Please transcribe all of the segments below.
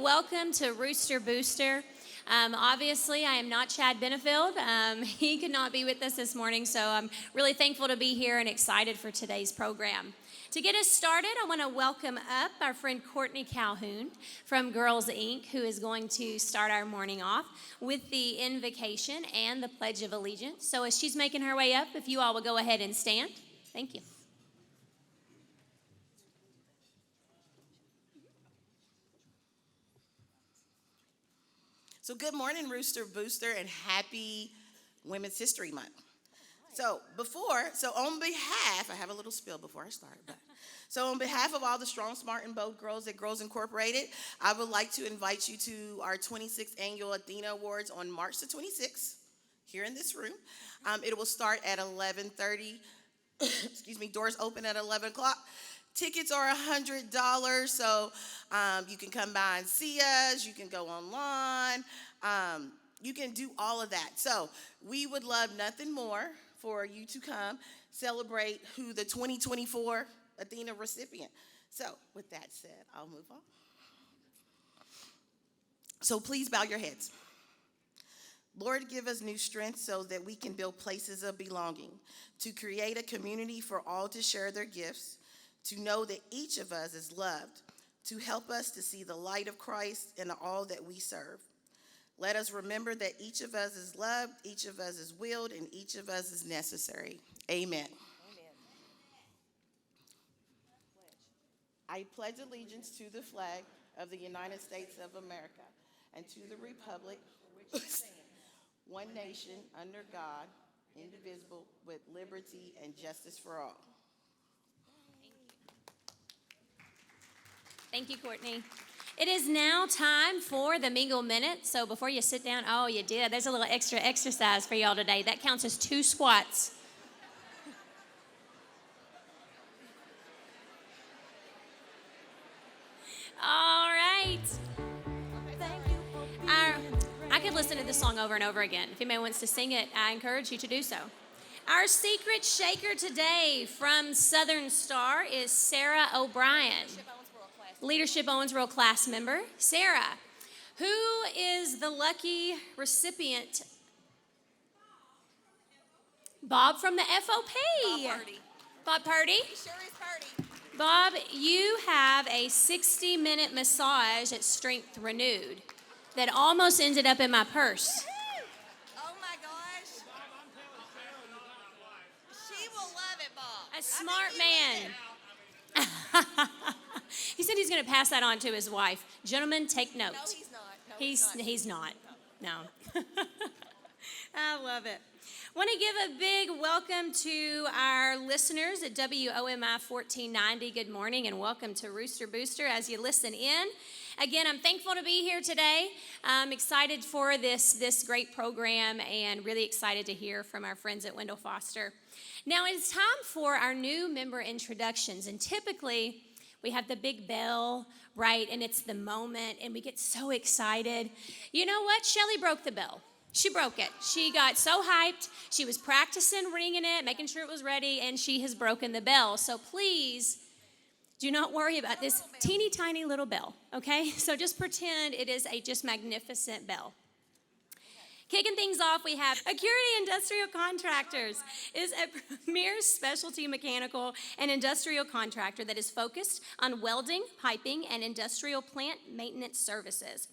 welcome to Rooster Booster. Obviously, I am not Chad Benefield. He could not be with us this morning, so I'm really thankful to be here and excited for today's program. To get us started, I want to welcome up our friend Courtney Calhoun from Girls Inc., who is going to start our morning off with the invocation and the Pledge of Allegiance. So as she's making her way up, if you all will go ahead and stand. Thank you. So good morning, Rooster Booster, and happy Women's History Month. So on behalf, I have a little spill before I start, so on behalf of all the Strong, Smart, and Bold girls at Girls Incorporated, I would like to invite you to our 26th Annual Athena Awards on March the 26th, here in this room. It will start at 11:30, doors open at 11 o'clock. Tickets are $100, so you can come by and see us. You can go online. You can do all of that. So we would love nothing more for you to come celebrate who the 2024 Athena recipient. So with that said, I'll move on. So please bow your heads. Lord, give us new strength so that we can build places of belonging, to create a community for all to share their gifts, to know that each of us is loved, to help us to see the light of Christ in all that we serve. Let us remember that each of us is loved, each of us is willed, and each of us is necessary. Amen. I pledge allegiance to the flag of the United States of America and to the republic, one nation, under God, indivisible, with liberty and justice for all. Thank you, Courtney. It is now time for the Mingle Minute. So before you sit down, oh, you did. There's a little extra exercise for y'all today. That counts as 2 squats. All right. I could listen to this song over and over again. If anybody wants to sing it, I encourage you to do so. Our secret shaker today from Southern Star is Sarah O'Brien. Leadership Owensboro class member, Sarah, who is the lucky recipient. Bob from the FOP. Bob Purdy. He sure is Purdy. Bob, you have a 60-minute massage at Strength Renewed that almost ended up in my purse. Oh my gosh. She will love it, Bob. A smart man. He said he's going to pass that on to his wife. Gentlemen, take note. No, he's not. No, He's not. No. I love it. Want to give a big welcome to our listeners at WOMI 1490. Good morning and welcome to Rooster Booster as you listen in. Again, I'm thankful to be here today. I'm excited for this great program and really excited to hear from our friends at Wendell Foster. Now it's time for our new member introductions, and typically we have the big bell, right, and it's the moment, and we get so excited. You know what? Shelly broke the bell. She broke it. She got so hyped. She was practicing ringing it, making sure it was ready, and she has broken the bell. So please do not worry about this teeny tiny little bell, okay? So just pretend it is a just magnificent bell. Kicking things off, we have Acuity Industrial Contractors is a premier specialty mechanical and industrial contractor that is focused on welding, piping, and industrial plant maintenance services.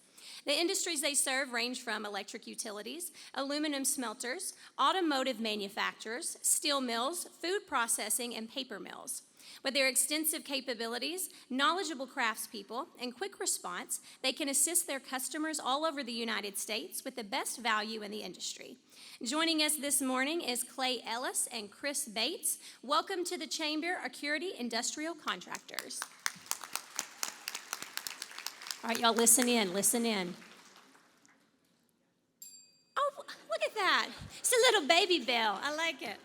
The industries they serve range from electric utilities, aluminum smelters, automotive manufacturers, steel mills, food processing, and paper mills. With their extensive capabilities, knowledgeable craftspeople, and quick response, they can assist their customers all over the United States with the best value in the industry. Joining us this morning is Clay Ellis and Chris Bates. Welcome to the Chamber, Acuity Industrial Contractors. All right, y'all, listen in. Oh, look at that. It's a little baby bell. I like it.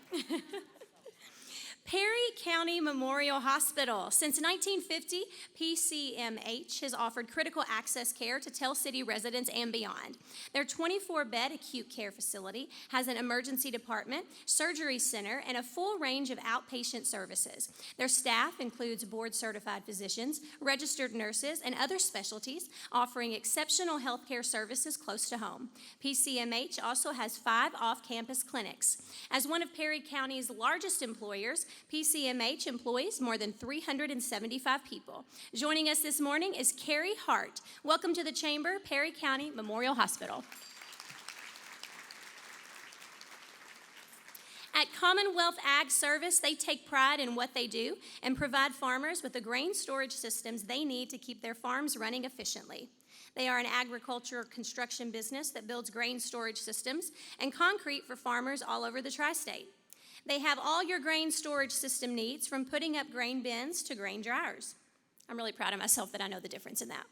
Perry County Memorial Hospital. Since 1950, PCMH has offered critical access care to Tell City residents and beyond. Their 24-bed acute care facility has an emergency department, surgery center, and a full range of outpatient services. Their staff includes board-certified physicians, registered nurses, and other specialties, offering exceptional healthcare services close to home. PCMH also has 5 off-campus clinics. As one of Perry County's largest employers, PCMH employs more than 375 people. Joining us this morning is Carrie Hart. Welcome to the Chamber, Perry County Memorial Hospital. At Commonwealth Ag Service, they take pride in what they do and provide farmers with the grain storage systems they need to keep their farms running efficiently. They are an agriculture construction business that builds grain storage systems and concrete for farmers all over the tri-state. They have all your grain storage system needs, from putting up grain bins to grain dryers. I'm really proud of myself that I know the difference in that.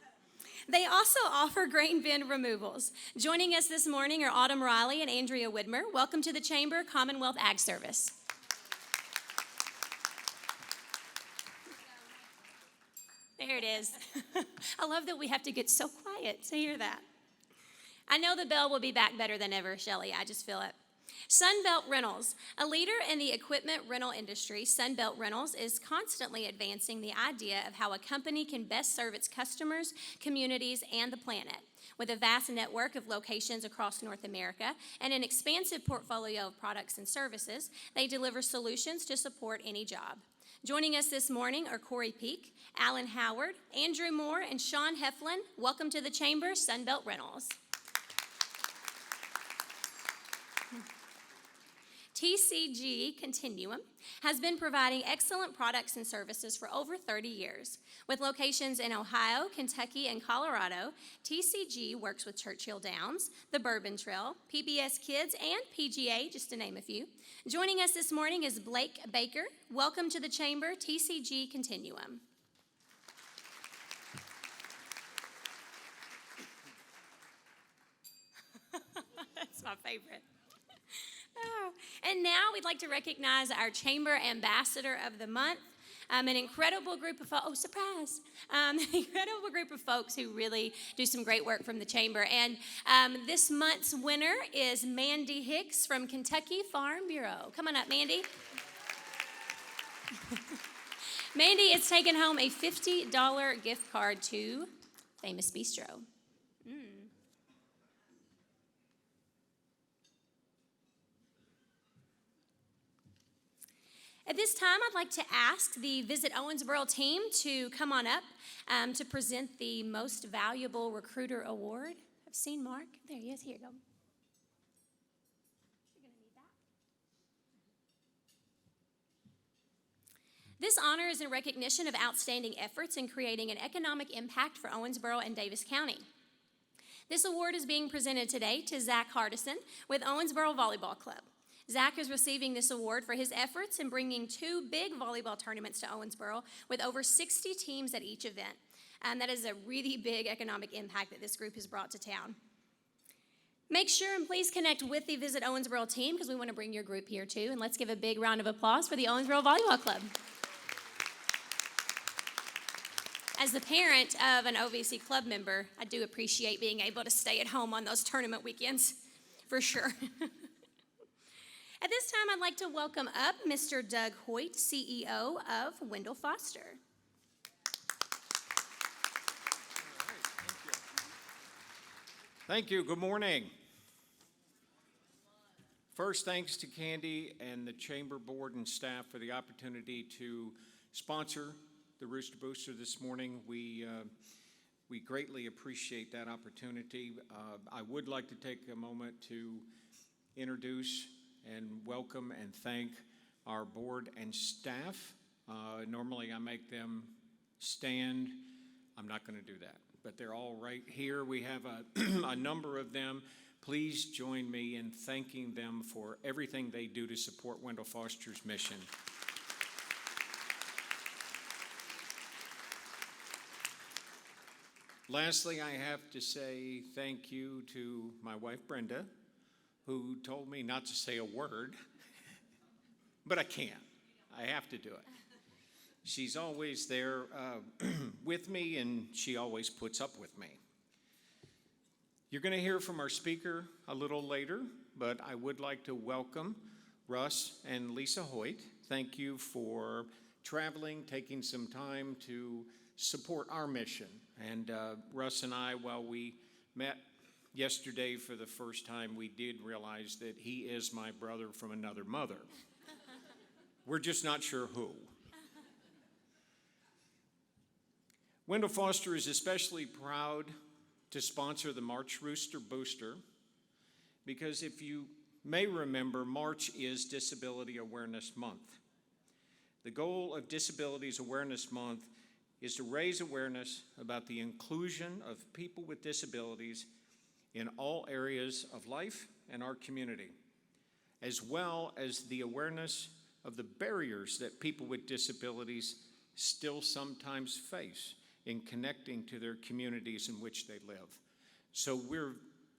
They also offer grain bin removals. Joining us this morning are Autumn Riley and Andrea Widmer. Welcome to the Chamber, Commonwealth Ag Service. There it is. I love that we have to get so quiet to hear that. I know the bell will be back better than ever, Shelley. I just feel it. Sunbelt Rentals, a leader in the equipment rental industry, Sunbelt Rentals is constantly advancing the idea of how a company can best serve its customers, communities, and the planet. With a vast network of locations across North America and an expansive portfolio of products and services, they deliver solutions to support any job. Joining us this morning are Corey Peak, Alan Howard, Andrew Moore, and Sean Heflin. Welcome to the Chamber, Sunbelt Rentals. TCG Continuum has been providing excellent products and services for over 30 years. With locations in Ohio, Kentucky, and Colorado, TCG works with Churchill Downs, the Bourbon Trail, PBS Kids, and PGA, just to name a few. Joining us this morning is Blake Baker. Welcome to the Chamber, TCG Continuum. That's my favorite. Oh. And now we'd like to recognize our Chamber Ambassador of the Month, an incredible group of folks, incredible group of folks who really do some great work from the Chamber. And this month's winner is Mandy Hicks from Kentucky Farm Bureau. Come on up, Mandy. Mandy is taking home a $50 gift card to Famous Bistro. At this time, I'd like to ask the Visit Owensboro team to come on up to present the Most Valuable Recruiter Award. I've seen Mark. There he is. Here you go. You're going to need that. This honor is in recognition of outstanding efforts in creating an economic impact for Owensboro and Davis County. This award is being presented today to Zach Hardison with Owensboro Volleyball Club. Zach is receiving this award for his efforts in bringing 2 big volleyball tournaments to Owensboro with over 60 teams at each event. And that is a really big economic impact that this group has brought to town. Make sure and please connect with the Visit Owensboro team because we want to bring your group here too. And let's give a big round of applause for the Owensboro Volleyball Club. As the parent of an OVC club member, I do appreciate being able to stay at home on those tournament weekends, for sure. At this time, I'd like to welcome up Mr. Doug Hoyt, CEO of Wendell Foster. Thank you. Good morning. First, thanks to Candy and the Chamber Board and staff for the opportunity to sponsor the Rooster Booster this morning. We greatly appreciate that opportunity. I would like to take a moment to introduce and welcome and thank our board and staff. Normally I make them stand. I'm not going to do that, but they're all right here. We have a number of them. Please join me in thanking them for everything they do to support Wendell Foster's mission. Lastly, I have to say thank you to my wife, Brenda, who told me not to say a word, but I can't. I have to do it. She's always there with me, and she always puts up with me. You're going to hear from our speaker a little later, but I would like to welcome Russ and Lisa Hoyt. Thank you for traveling, taking some time to support our mission. And Russ and I, while we met yesterday for the first time, we did realize that he is my brother from another mother. We're just not sure who. Wendell Foster is especially proud to sponsor the March Rooster Booster because if you may remember, March is Disability Awareness Month. The goal of Disabilities Awareness Month is to raise awareness about the inclusion of people with disabilities in all areas of life and our community, as well as the awareness of the barriers that people with disabilities still sometimes face in connecting to their communities in which they live. So we're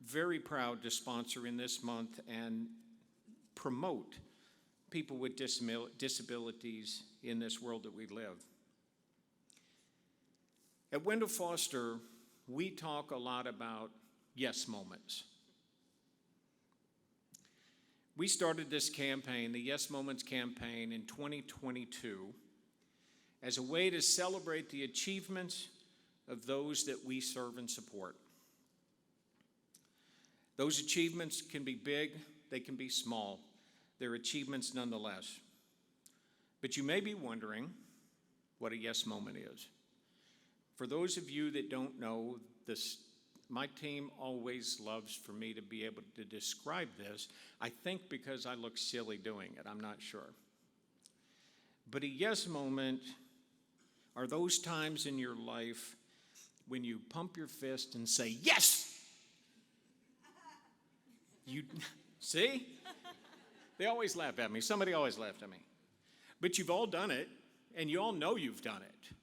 very proud to sponsor in this month and promote people with disabilities in this world that we live. At Wendell Foster, we talk a lot about yes moments. We started this campaign, the Yes Moments campaign, in 2022 as a way to celebrate the achievements of those that we serve and support. Those achievements can be big, they can be small. They're achievements nonetheless. But you may be wondering what a yes moment is. For those of you that don't know, my team always loves for me to be able to describe this. I think because I look silly doing it, I'm not sure. But a yes moment are those times in your life when you pump your fist and say, yes! You see? They always laugh at me. Somebody always laughed at me. But you've all done it, and you all know you've done it.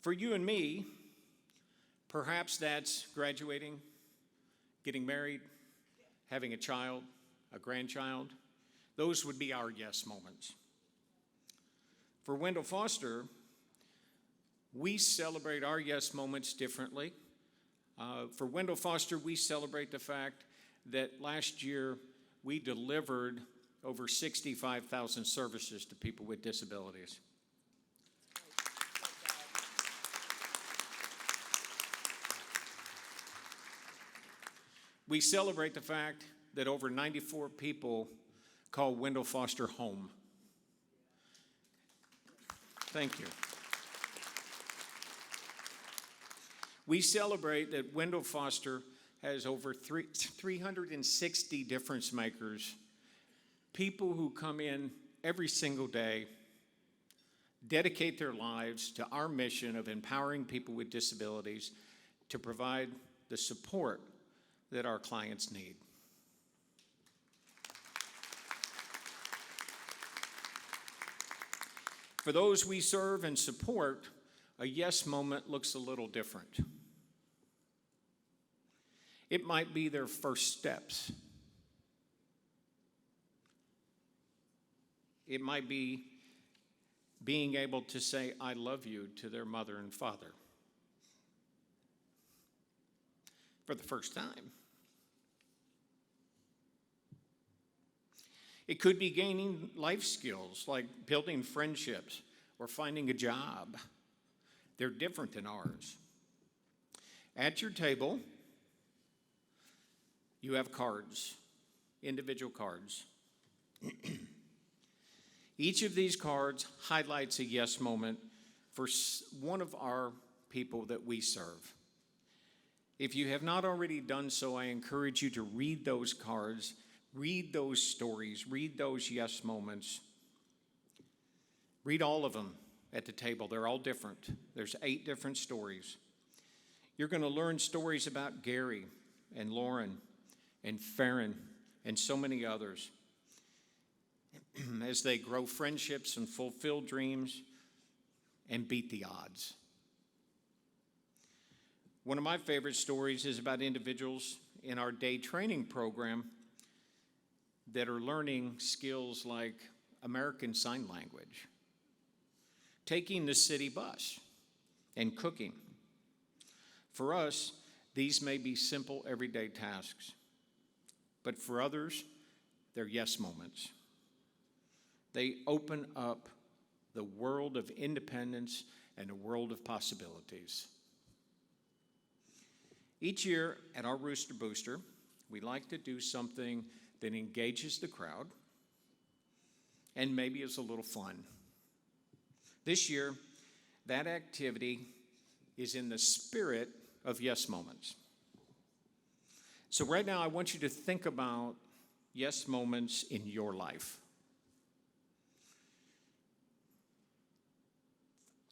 For you and me, perhaps that's graduating, getting married, having a child, a grandchild. Those would be our yes moments. For Wendell Foster, we celebrate our yes moments differently. For Wendell Foster, we celebrate the fact that last year we delivered over 65,000 services to people with disabilities. We celebrate the fact that over 94 people call Wendell Foster home. Thank you. We celebrate that Wendell Foster has over 360 difference makers, people who come in every single day, dedicate their lives to our mission of empowering people with disabilities to provide the support that our clients need. For those we serve and support, a yes moment looks a little different. It might be their first steps. It might be being able to say, I love you to their mother and father for the first time. It could be gaining life skills like building friendships or finding a job. They're different than ours. At your table, you have cards, individual cards. Each of these cards highlights a yes moment for one of our people that we serve. If you have not already done so, I encourage you to read those cards, read those stories, read those yes moments. Read all of them at the table. They're all different. There's 8 different stories. You're going to learn stories about Gary and Lauren and Farron and so many others as they grow friendships and fulfill dreams and beat the odds. One of my favorite stories is about individuals in our day training program that are learning skills like American Sign Language, taking the city bus, and cooking. For us, these may be simple everyday tasks, but for others, they're yes moments. They open up the world of independence and a world of possibilities. Each year at our Rooster Booster, we like to do something that engages the crowd and maybe is a little fun. This year, that activity is in the spirit of yes moments. So right now, I want you to think about yes moments in your life.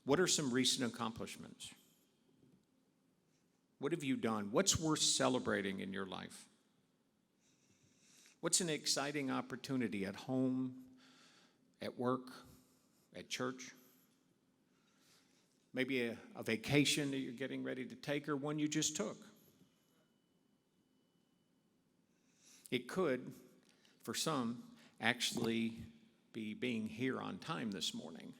What are some recent accomplishments? What have you done? What's worth celebrating in your life? What's an exciting opportunity at home, at work, at church? Maybe a vacation that you're getting ready to take or one you just took. It could, for some, actually be being here on time this morning.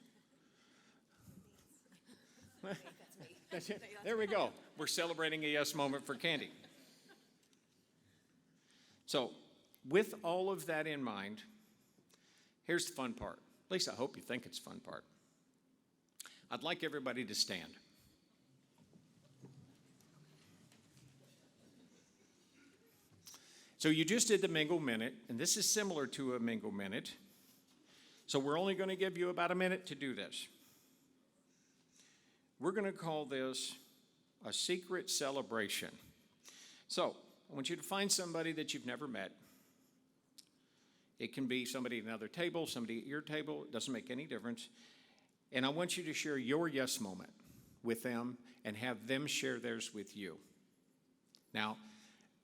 That's it. There we go. We're celebrating a yes moment for Candy. So, with all of that in mind, here's the fun part. At least I hope you think it's the fun part. I'd like everybody to stand. So you just did the Mingle Minute, and this is similar to a Mingle Minute. So we're only going to give you about a minute to do this. We're going to call this a secret celebration. So I want you to find somebody that you've never met. It can be somebody at another table, somebody at your table. It doesn't make any difference. And I want you to share your yes moment with them and have them share theirs with you. Now,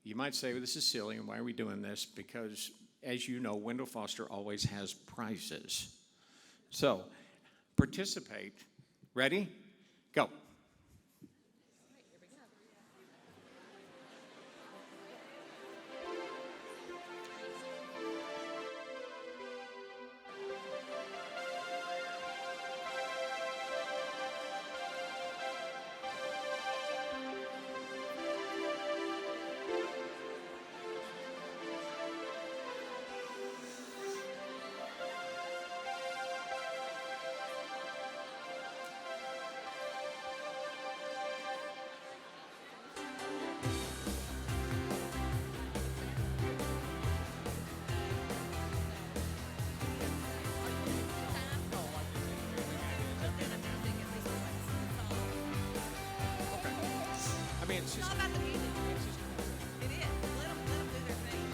you might say, well, this is silly, and why are we doing this? Because, as you know, Wendell Foster always has prizes. So, participate. Ready? Go. I mean, it's It's just... all about the music. It is. Let them do their thing.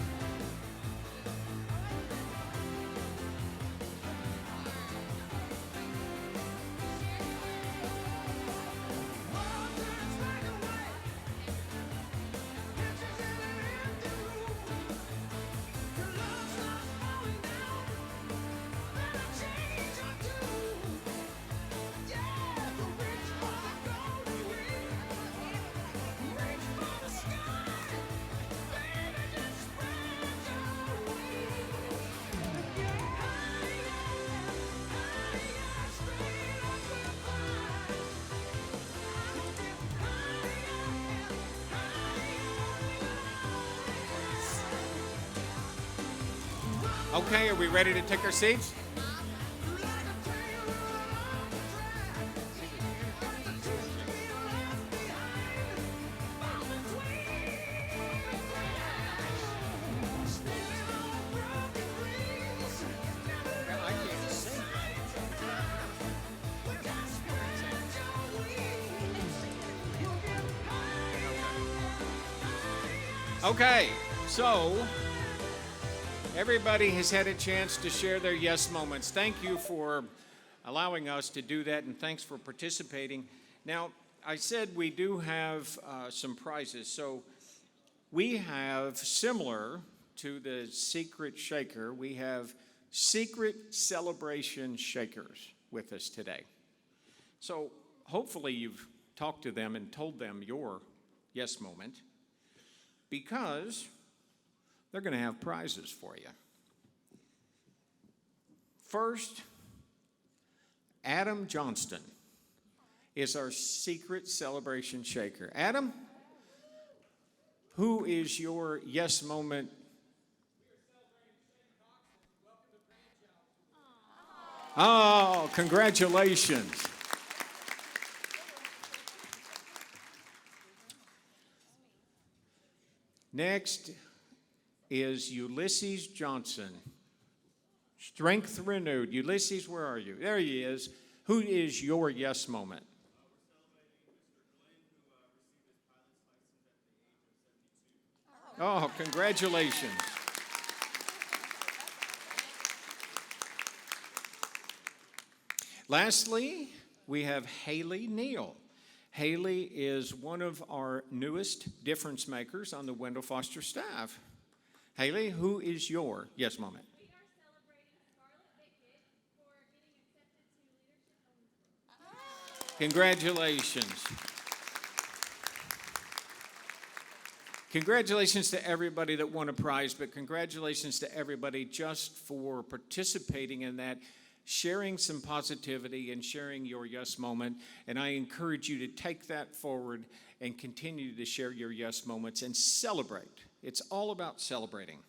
Okay, are we ready to take our seats? I can't sing. Okay, so everybody has had a chance to share their yes moments. Thank you for allowing us to do that, and thanks for participating. Now, I said we do have some prizes. So we have, similar to the secret shaker, we have secret celebration shakers with us today. So hopefully you've talked to them and told them your yes moment, because they're going to have prizes for you. First, Adam Johnston is our secret celebration shaker. Adam, who is your yes moment? Oh, congratulations. Next is Ulysses Johnson. Strength renewed. Ulysses, where are you? There he is. Who is your yes moment? Oh, congratulations. Lastly, we have Haley Neal. Haley is one of our newest difference makers on the Wendell Foster staff. Haley, who is your yes moment? We are celebrating Scarlett Bickett for getting accepted to leadership. Congratulations. Congratulations to everybody that won a prize, but congratulations to everybody just for participating in that, sharing some positivity and sharing your yes moment. And I encourage you to take that forward and continue to share your yes moments and celebrate. It's all about celebrating.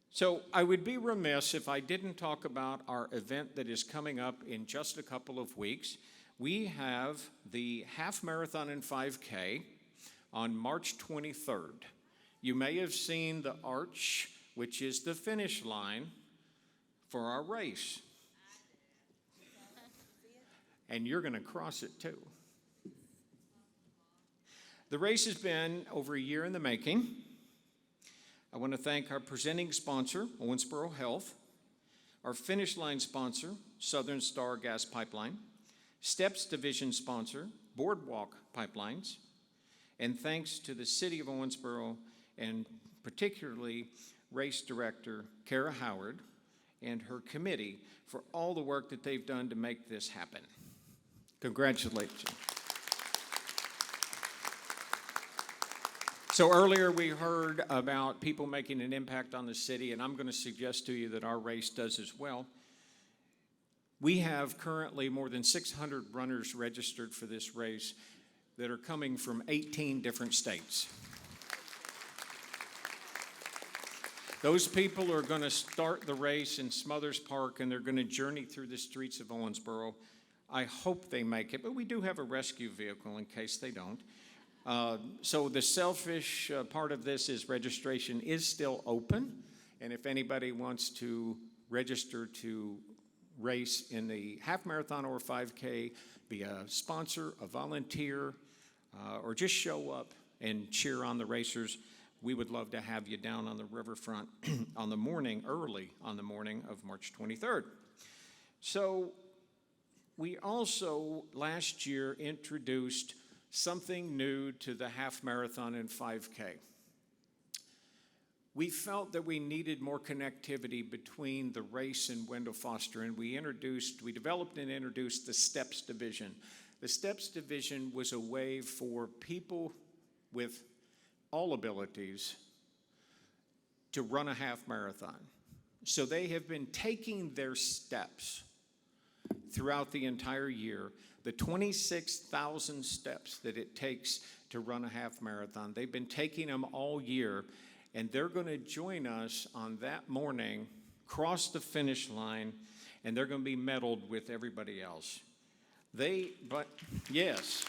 So I would be remiss if I didn't talk about our event that is coming up in just a couple of weeks. We have the half marathon and 5K on March 23rd. You may have seen the arch, which is the finish line for our race. And you're going to cross it too. The race has been over a year in the making. I want to thank our presenting sponsor, Owensboro Health, our finish line sponsor, Southern Star Gas Pipeline, Steps Division sponsor, Boardwalk Pipelines, and thanks to the City of Owensboro and particularly Race Director Kara Howard and her committee for all the work that they've done to make this happen. Congratulations. So earlier we heard about people making an impact on the city, and I'm going to suggest to you that our race does as well. We have currently more than 600 runners registered for this race that are coming from 18 different states. Those people are going to start the race in Smothers Park, and they're going to journey through the streets of Owensboro. I hope they make it, but we do have a rescue vehicle in case they don't. So the selfish part of this is registration is still open, and if anybody wants to register to race in the half marathon or 5K, be a sponsor, a volunteer, or just show up and cheer on the racers, we would love to have you down on the riverfront early on the morning of March 23rd. So we also last year introduced something new to the half marathon and 5K. We felt that we needed more connectivity between the race and Wendell Foster, and we developed and introduced the Steps Division. The Steps Division was a way for people with all abilities to run a half marathon. So they have been taking their steps throughout the entire year, the 26,000 steps that it takes to run a half marathon. They've been taking them all year, and they're going to join us on that morning, cross the finish line, and they're going to be medaled with everybody else. Yes.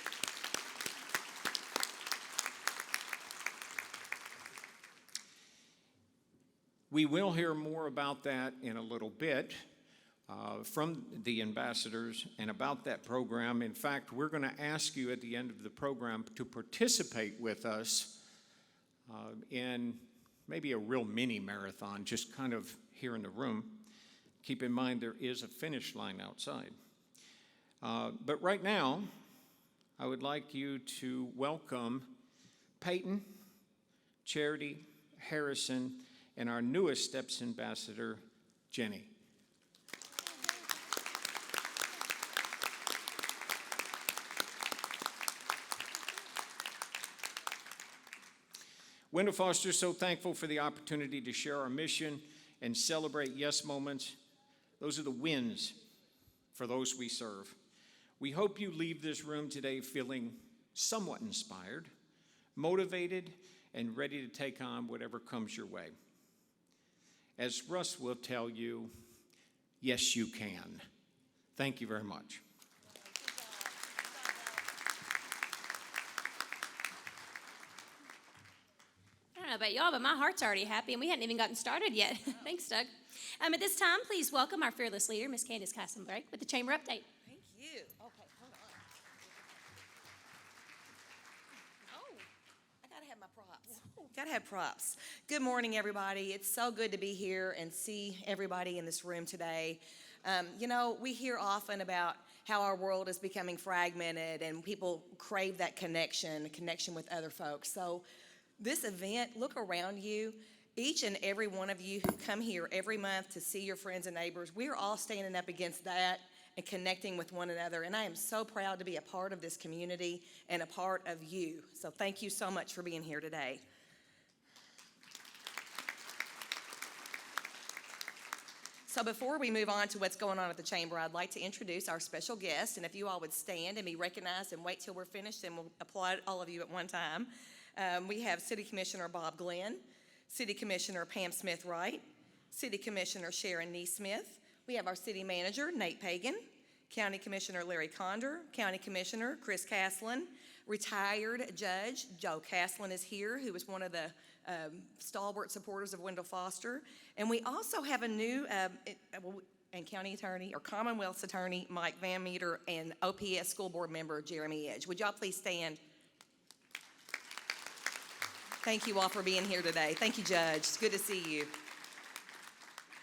We will hear more about that in a little bit from the ambassadors and about that program. In fact, we're going to ask you at the end of the program to participate with us in maybe a real mini marathon, just kind of here in the room. Keep in mind there is a finish line outside. But right now, I would like you to welcome Peyton, Charity, Harrison, and our newest Steps ambassador, Jenny. Wendell Foster is so thankful for the opportunity to share our mission and celebrate yes moments Those are the wins for those we serve. We hope you leave this room today feeling somewhat inspired, motivated, and ready to take on whatever comes your way. As Russ will tell you, yes, you can. Thank you very much. I don't know about y'all, but my heart's already happy, and we hadn't even gotten started yet. Thanks, Doug. At this time, please welcome our fearless leader, Miss Candace Cassenbrake, with the Chamber Update. Thank you. Okay, hold on. Oh, I gotta have my props. Gotta have props. Good morning, everybody. It's so good to be here and see everybody in this room today. We hear often about how our world is becoming fragmented and people crave that connection with other folks. So this event, look around you. Each and every one of you who come here every month to see your friends and neighbors, we're all standing up against that and connecting with one another. And I am so proud to be a part of this community and a part of you. So thank you so much for being here today. So before we move on to what's going on at the Chamber, I'd like to introduce our special guest. And if you all would stand and be recognized and wait till we're finished, and we'll applaud all of you at one time. We have City Commissioner Bob Glenn, City Commissioner Pam Smith-Wright, City Commissioner Sharon Neesmith. We have our City Manager, Nate Pagan, County Commissioner Larry Condor, County Commissioner Chris Caslin, retired Judge Joe Caslin is here, who is one of the stalwart supporters of Wendell Foster. And we also have a new and County Attorney, or Commonwealth's Attorney, Mike Van Meter, and OPS School Board Member Jeremy Edge. Would y'all please stand? Thank you all for being here today. Thank you, Judge. It's good to see you.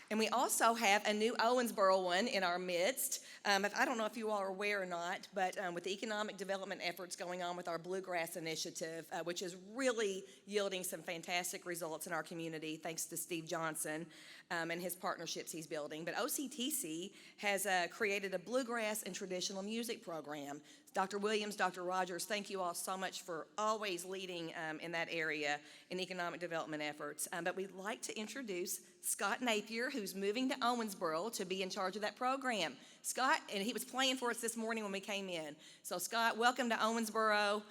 And we also have a new Owensboro one in our midst. I don't know if you all are aware or not, but with the economic development efforts going on with our Bluegrass Initiative, which is really yielding some fantastic results in our community, thanks to Steve Johnson and his partnerships he's building. But OCTC has created a Bluegrass and Traditional Music program. Dr. Williams, Dr. Rogers, thank you all so much for always leading in that area in economic development efforts. But we'd like to introduce Scott Napier, who's moving to Owensboro to be in charge of that program. Scott, and he was playing for us this morning when we came in. So Scott, welcome to Owensboro.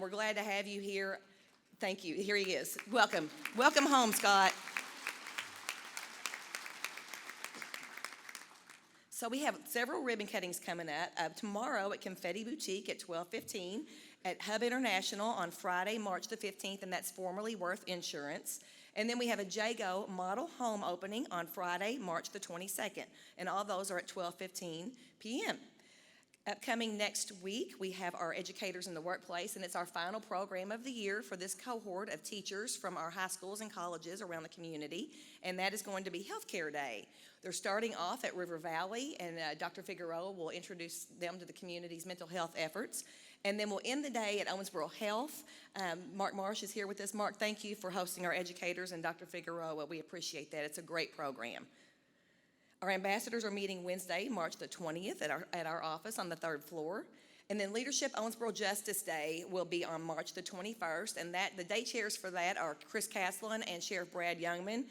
We're glad to have you here. Thank you. Here he is. Welcome. Welcome home, Scott. So we have several ribbon cuttings coming up. Tomorrow at Confetti Boutique at 12:15, at Hub International on Friday, March the 15th, and that's formerly Worth Insurance. And then we have a Jago model home opening on Friday, March the 22nd, and all those are at 12:15 p.m. Upcoming next week, we have our Educators in the Workplace, and it's our final program of the year for this cohort of teachers from our high schools and colleges around the community, and that is going to be Healthcare Day. They're starting off at River Valley, and Dr. Figueroa will introduce them to the community's mental health efforts. And then we'll end the day at Owensboro Health. Mark Marsh is here with us. Mark, thank you for hosting our educators, and Dr. Figueroa, we appreciate that. It's a great program. Our ambassadors are meeting Wednesday, March the 20th at our office on the 3rd floor. And then Leadership Owensboro Justice Day will be on March the 21st, and the day chairs for that are Chris Caslin and Sheriff Brad Youngman,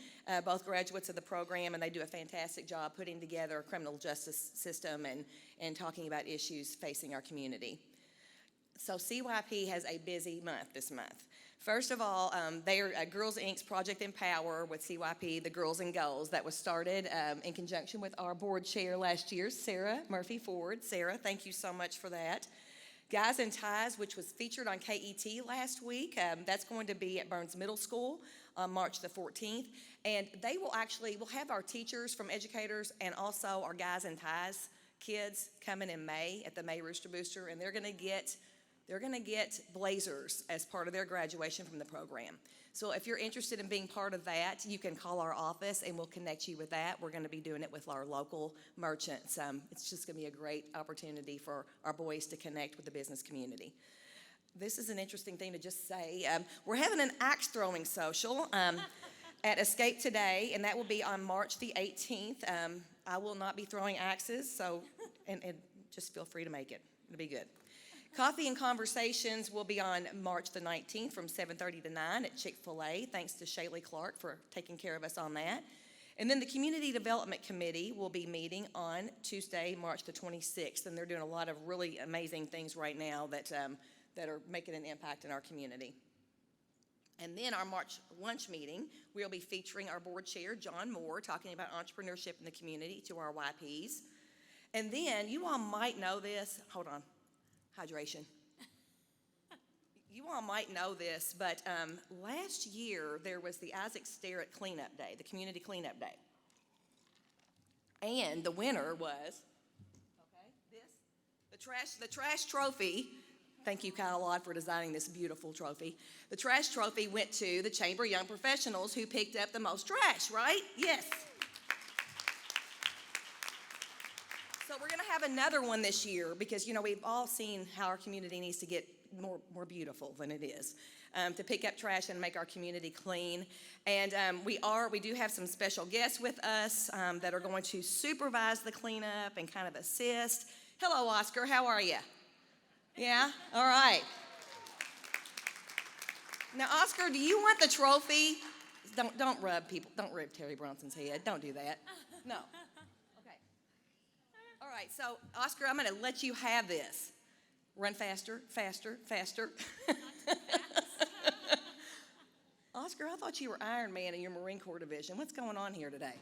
both graduates of the program, and they do a fantastic job putting together a criminal justice system and talking about issues facing our community. So CYP has a busy month this month. First of all, they are Girls Inc.'s Project Empower with CYP, the Girls and Goals, that was started in conjunction with our board chair last year, Sarah Murphy Ford. Sarah, thank you so much for that. Guys in Ties, which was featured on KET last week, that's going to be at Burns Middle School on March the 14th. And we'll have our teachers from educators and also our Guys in Ties kids coming in May at the May Rooster Booster, and they're going to get blazers as part of their graduation from the program. So if you're interested in being part of that, you can call our office and we'll connect you with that. We're going to be doing it with our local merchants. It's just going to be a great opportunity for our boys to connect with the business community. This is an interesting thing to just say. We're having an axe throwing social at Escape today, and that will be on March the 18th. I will not be throwing axes, so and just feel free to make it. It'll be good. Coffee and Conversations will be on March the 19th from 7:30 to 9 at Chick-fil-A. Thanks to Shaylee Clark for taking care of us on that. And then the Community Development Committee will be meeting on Tuesday, March the 26th, and they're doing a lot of really amazing things right now that are making an impact in our community. And then our March lunch meeting, we'll be featuring our board chair, John Moore, talking about entrepreneurship in the community to our YPs. And then, you all might know this, hold on, hydration. You all might know this, but last year there was the Isaac Sterrett Cleanup Day, the Community Cleanup Day. And the winner was, the trash trophy. Thank you, Kyle Laud, for designing this beautiful trophy. The trash trophy went to the Chamber Young Professionals who picked up the most trash, right? Yes. So we're going to have another one this year because, we've all seen how our community needs to get more beautiful than it is, to pick up trash and make our community clean. And we do have some special guests with us that are going to supervise the cleanup and kind of assist. Hello, Oscar. How are you? Yeah? All right. Now, Oscar, do you want the trophy? Don't rub Terry Bronson's head. Don't do that. No. Okay. All right, so, Oscar, I'm going to let you have this. Run faster, faster, faster. Oscar, I thought you were Iron Man in your Marine Corps division. What's going on here today?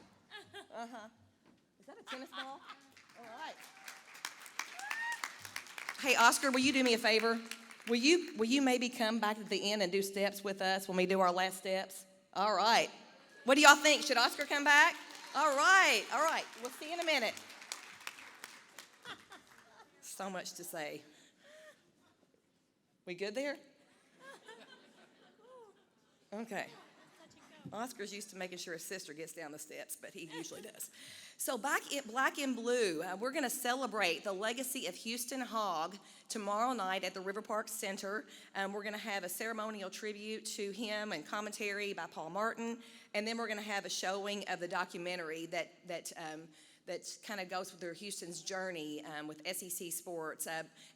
Uh-huh. Is that a tennis ball? All right. Hey, Oscar, will you do me a favor? Will you maybe come back at the end and do steps with us when we do our last steps? All right. What do y'all think? Should Oscar come back? All right. We'll see you in a minute. So much to say. We good there? Okay. Oscar's used to making sure his sister gets down the steps, but he usually does. So back in Black and Blue, we're going to celebrate the legacy of Houston Hogg tomorrow night at the River Park Center. We're going to have a ceremonial tribute to him and commentary by Paul Martin, and then we're going to have a showing of the documentary that kind of goes through Houston's journey with SEC Sports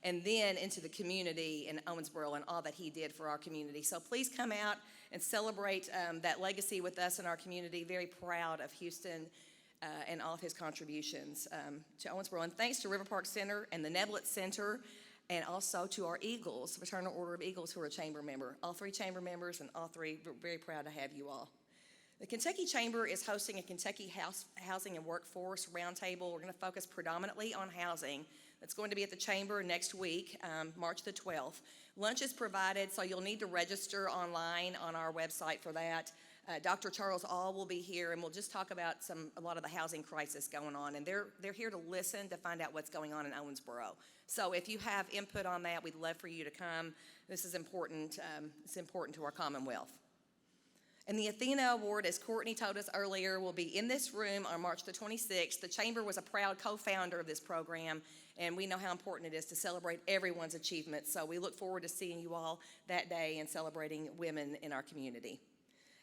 and then into the community in Owensboro and all that he did for our community. So please come out and celebrate that legacy with us in our community. Very proud of Houston and all of his contributions to Owensboro. And thanks to River Park Center and the Neblett Center and also to our Eagles, Fraternal Order of Eagles, who are a chamber member. All three chamber members and all three, we're very proud to have you all. The Kentucky Chamber is hosting a Kentucky Housing and Workforce Roundtable. We're going to focus predominantly on housing. That's going to be at the Chamber next week, March the 12th. Lunch is provided, so you'll need to register online on our website for that. Dr. Charles All will be here, and we'll just talk about a lot of the housing crisis going on. And they're here to listen to find out what's going on in Owensboro. So if you have input on that, we'd love for you to come. This is important. It's important to our Commonwealth. And the Athena Award, as Courtney told us earlier, will be in this room on March the 26th. The Chamber was a proud co-founder of this program, and we know how important it is to celebrate everyone's achievements. So we look forward to seeing you all that day and celebrating women in our community.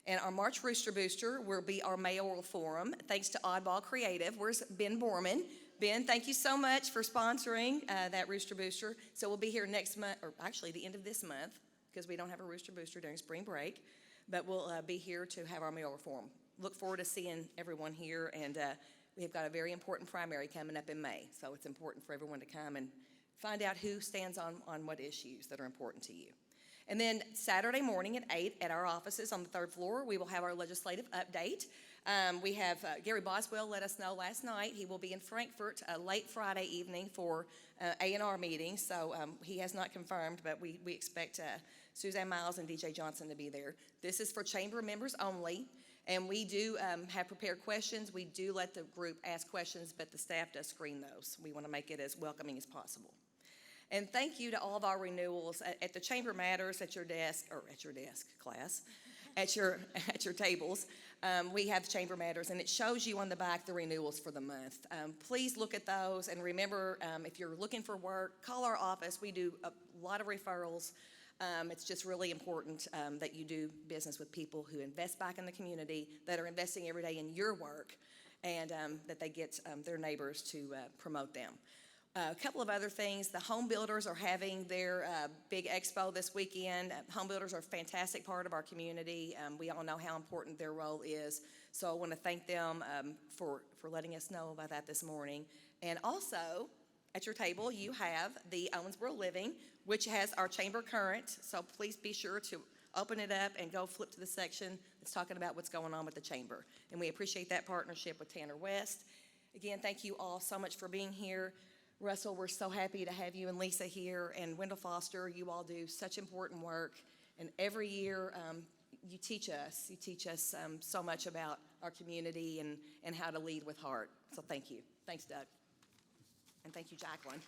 And our March Rooster Booster will be our mayoral forum, thanks to Oddball Creative. Where's Ben Borman? Ben, thank you so much for sponsoring that Rooster Booster. So we'll be here next month, or actually the end of this month, because we don't have a Rooster Booster during spring break. But we'll be here to have our mayoral forum. Look forward to seeing everyone here, and we've got a very important primary coming up in May, so it's important for everyone to come and find out who stands on what issues that are important to you. And then Saturday morning at 8 at our offices on the 3rd floor, we will have our legislative update. We have Gary Boswell let us know last night he will be in Frankfurt late Friday evening for A&R meeting, so he has not confirmed, but we expect Suzanne Miles and DJ Johnson to be there. This is for chamber members only, and we do have prepared questions. We do let the group ask questions, but the staff does screen those. We want to make it as welcoming as possible. And thank you to all of our renewals at the Chamber Matters at your desk, class, at your tables. We have Chamber Matters, and it shows you on the back the renewals for the month. Please look at those, and remember, if you're looking for work, call our office. We do a lot of referrals. It's just really important that you do business with people who invest back in the community, that are investing every day in your work, and that they get their neighbors to promote them. A couple of other things. The home builders are having their big expo this weekend. Home builders are a fantastic part of our community. We all know how important their role is. So I want to thank them for letting us know about that this morning. And also, at your table, you have the Owensboro Living, which has our chamber current. So please be sure to open it up and go flip to the section that's talking about what's going on with the chamber. And we appreciate that partnership with Tanner West. Again, thank you all so much for being here. Russell, we're so happy to have you and Lisa here, and Wendell Foster. You all do such important work, and every year you teach us so much about our community and how to lead with heart. So thank you. Thanks, Doug. And thank you, Jacqueline.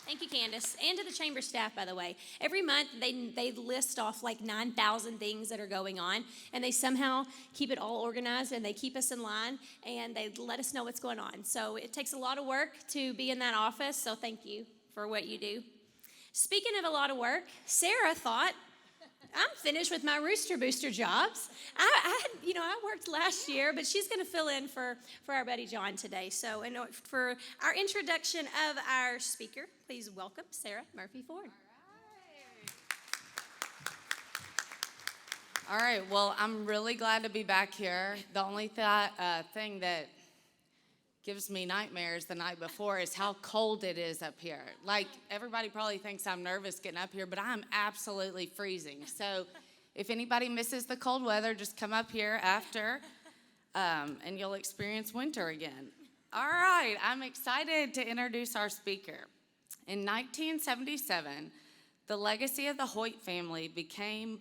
Thank you, Candace, and to the chamber staff, by the way. Every month, they list off like 9,000 things that are going on, and they somehow keep it all organized, and they keep us in line, and they let us know what's going on. So it takes a lot of work to be in that office, so thank you for what you do. Speaking of a lot of work, Sarah thought, I'm finished with my Rooster Booster jobs. I worked last year, but she's going to fill in for our buddy John today. So for our introduction of our speaker, please welcome Sarah Murphy-Ford. All right, well, I'm really glad to be back here. The only thing that gives me nightmares the night before is how cold it is up here. Like, everybody probably thinks I'm nervous getting up here, but I'm absolutely freezing. So if anybody misses the cold weather, just come up here after, and you'll experience winter again. All right, I'm excited to introduce our speaker. In 1977, the legacy of the Hoyt family began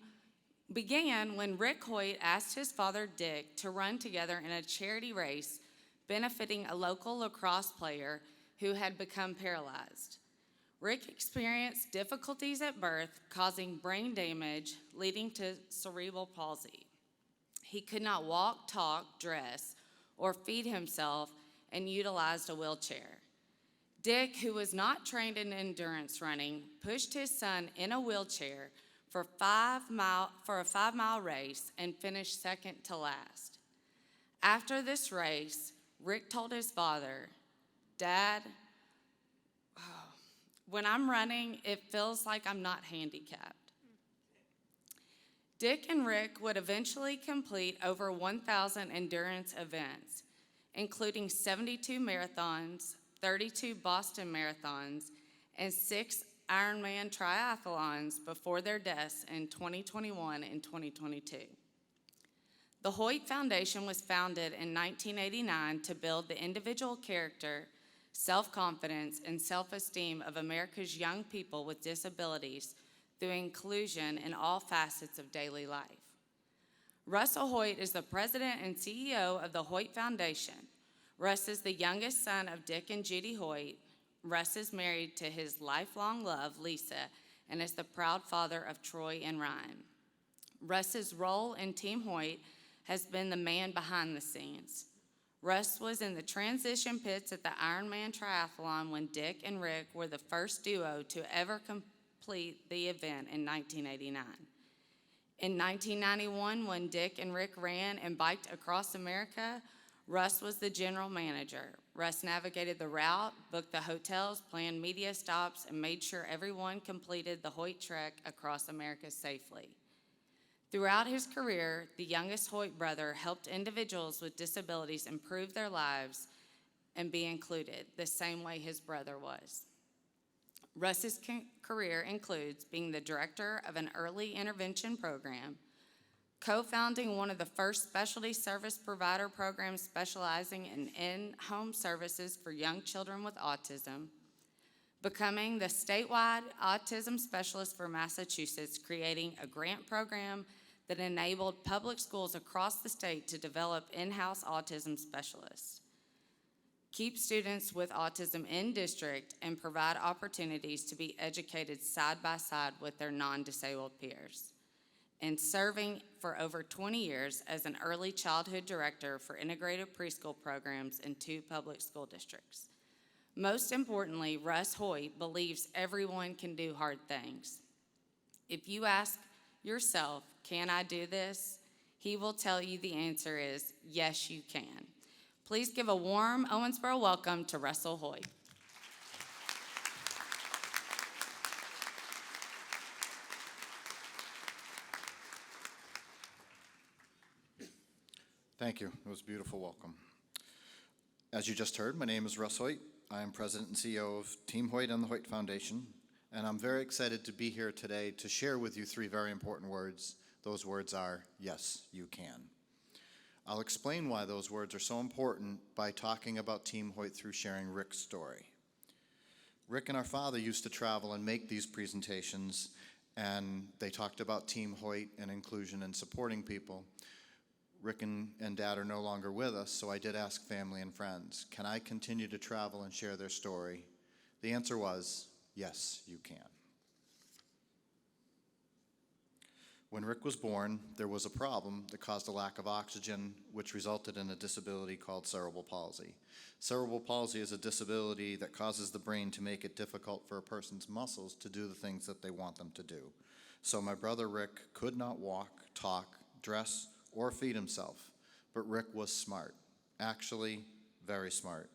when Rick Hoyt asked his father, Dick, to run together in a charity race benefiting a local lacrosse player who had become paralyzed. Rick experienced difficulties at birth, causing brain damage, leading to cerebral palsy. He could not walk, talk, dress, or feed himself, and utilized a wheelchair. Dick, who was not trained in endurance running, pushed his son in a wheelchair for a 5-mile race and finished second to last. After this race, Rick told his father, Dad, when I'm running, it feels like I'm not handicapped. Dick and Rick would eventually complete over 1,000 endurance events, including 72 marathons, 32 Boston marathons, and 6 Ironman triathlons before their deaths in 2021 and 2022. The Hoyt Foundation was founded in 1989 to build the individual character, self-confidence, and self-esteem of America's young people with disabilities through inclusion in all facets of daily life. Russell Hoyt is the president and CEO of the Hoyt Foundation. Russ is the youngest son of Dick and Judy Hoyt. Russ is married to his lifelong love, Lisa, and is the proud father of Troy and Ryan. Russ's role in Team Hoyt has been the man behind the scenes. Russ was in the transition pits at the Ironman triathlon when Dick and Rick were the first duo to ever complete the event in 1989. In 1991, when Dick and Rick ran and biked across America, Russ was the general manager. Russ navigated the route, booked the hotels, planned media stops, and made sure everyone completed the Hoyt Trek across America safely. Throughout his career, the youngest Hoyt brother helped individuals with disabilities improve their lives and be included, the same way his brother was. Russ's career includes being the director of an early intervention program, co-founding one of the first specialty service provider programs specializing in in-home services for young children with autism, becoming the statewide autism specialist for Massachusetts, creating a grant program that enabled public schools across the state to develop in-house autism specialists, keep students with autism in district, and provide opportunities to be educated side by side with their non-disabled peers, and serving for over 20 years as an early childhood director for integrated preschool programs in 2 public school districts. Most importantly, Russ Hoyt believes everyone can do hard things. If you ask yourself, can I do this? He will tell you the answer is, yes, you can. Please give a warm Owensboro welcome to Russell Hoyt. Thank you. It was a beautiful welcome. As you just heard, my name is Russ Hoyt. I am President and CEO of Team Hoyt and the Hoyt Foundation, and I'm very excited to be here today to share with you three very important words. Those words are, yes, you can. I'll explain why those words are so important by talking about Team Hoyt through sharing Rick's story. Rick and our father used to travel and make these presentations, and they talked about Team Hoyt and inclusion and supporting people. Rick and Dad are no longer with us, so I did ask family and friends, can I continue to travel and share their story? The answer was, yes, you can. When Rick was born, there was a problem that caused a lack of oxygen, which resulted in a disability called cerebral palsy. Cerebral palsy is a disability that causes the brain to make it difficult for a person's muscles to do the things that they want them to do. So my brother Rick could not walk, talk, dress, or feed himself, but Rick was smart, actually very smart.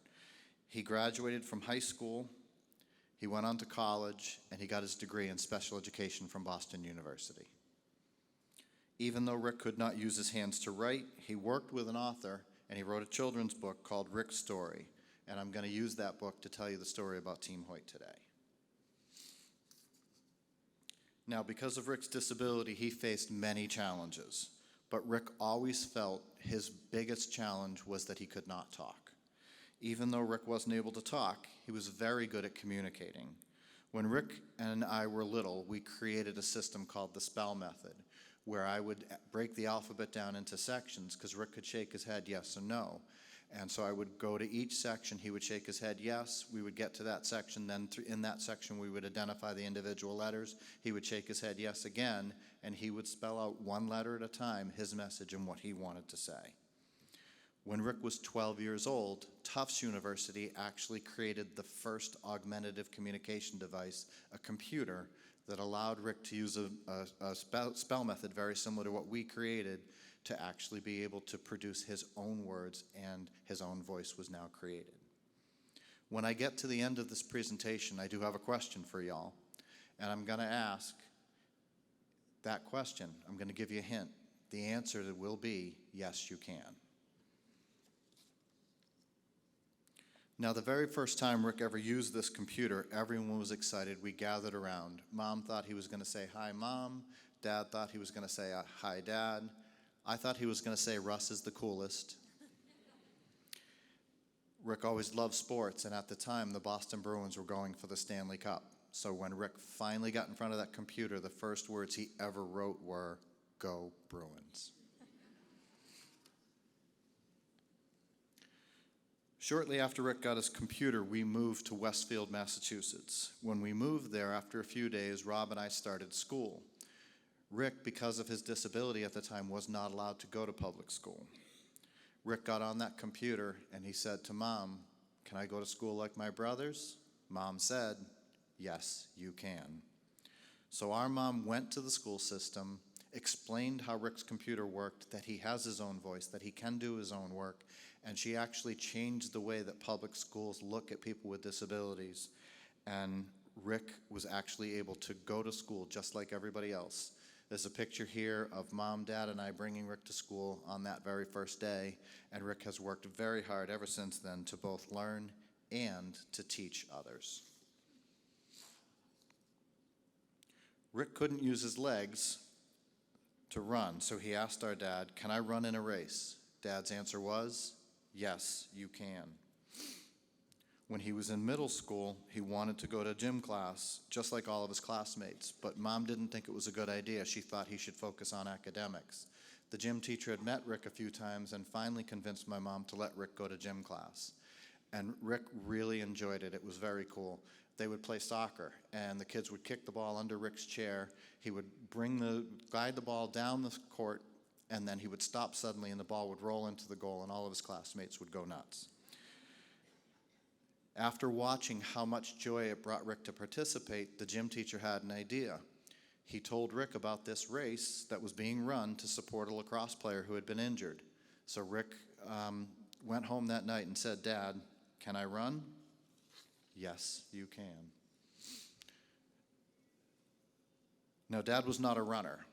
He graduated from high school, he went on to college, and he got his degree in special education from Boston University. Even though Rick could not use his hands to write, he worked with an author, and he wrote a children's book called Rick's Story, and I'm going to use that book to tell you the story about Team Hoyt today. Now, because of Rick's disability, he faced many challenges. But Rick always felt his biggest challenge was that he could not talk. Even though Rick wasn't able to talk, he was very good at communicating. When Rick and I were little, we created a system called the spell method, where I would break the alphabet down into sections because Rick could shake his head yes or no. And so I would go to each section, he would shake his head yes, we would get to that section, then in that section we would identify the individual letters, he would shake his head yes again, and he would spell out one letter at a time his message and what he wanted to say. When Rick was 12 years old, Tufts University actually created the first augmentative communication device, a computer, that allowed Rick to use a spell method very similar to what we created to actually be able to produce his own words, and his own voice was now created. When I get to the end of this presentation, I do have a question for y'all, and I'm going to ask that question. I'm going to give you a hint. The answer will be, yes, you can. Now, the very first time Rick ever used this computer, everyone was excited. We gathered around. Mom thought he was going to say, hi, Mom. Dad thought he was going to say, hi, Dad. I thought he was going to say, Russ is the coolest. Rick always loved sports, and at the time, the Boston Bruins were going for the Stanley Cup. So when Rick finally got in front of that computer, the first words he ever wrote were, go Bruins. Shortly after Rick got his computer, we moved to Westfield, Massachusetts. When we moved there, after a few days, Rob and I started school. Rick, because of his disability at the time, was not allowed to go to public school. Rick got on that computer and he said to Mom, can I go to school like my brothers? Mom said, yes, you can. So our mom went to the school system, explained how Rick's computer worked, that he has his own voice, that he can do his own work, and she actually changed the way that public schools look at people with disabilities. And Rick was actually able to go to school just like everybody else. There's a picture here of Mom, Dad, and I bringing Rick to school on that very first day, and Rick has worked very hard ever since then to both learn and to teach others. Rick couldn't use his legs to run, so he asked our dad, can I run in a race? Dad's answer was, yes, you can. When he was in middle school, he wanted to go to gym class, just like all of his classmates, but Mom didn't think it was a good idea. She thought he should focus on academics. The gym teacher had met Rick a few times and finally convinced my mom to let Rick go to gym class. And Rick really enjoyed it. It was very cool. They would play soccer, and the kids would kick the ball under Rick's chair. He would glide the ball down the court, and then he would stop suddenly, and the ball would roll into the goal, and all of his classmates would go nuts. After watching how much joy it brought Rick to participate, the gym teacher had an idea. He told Rick about this race that was being run to support a lacrosse player who had been injured. So Rick went home that night and said, "Dad, can I run?" "Yes, you can." Now, Dad was not a runner,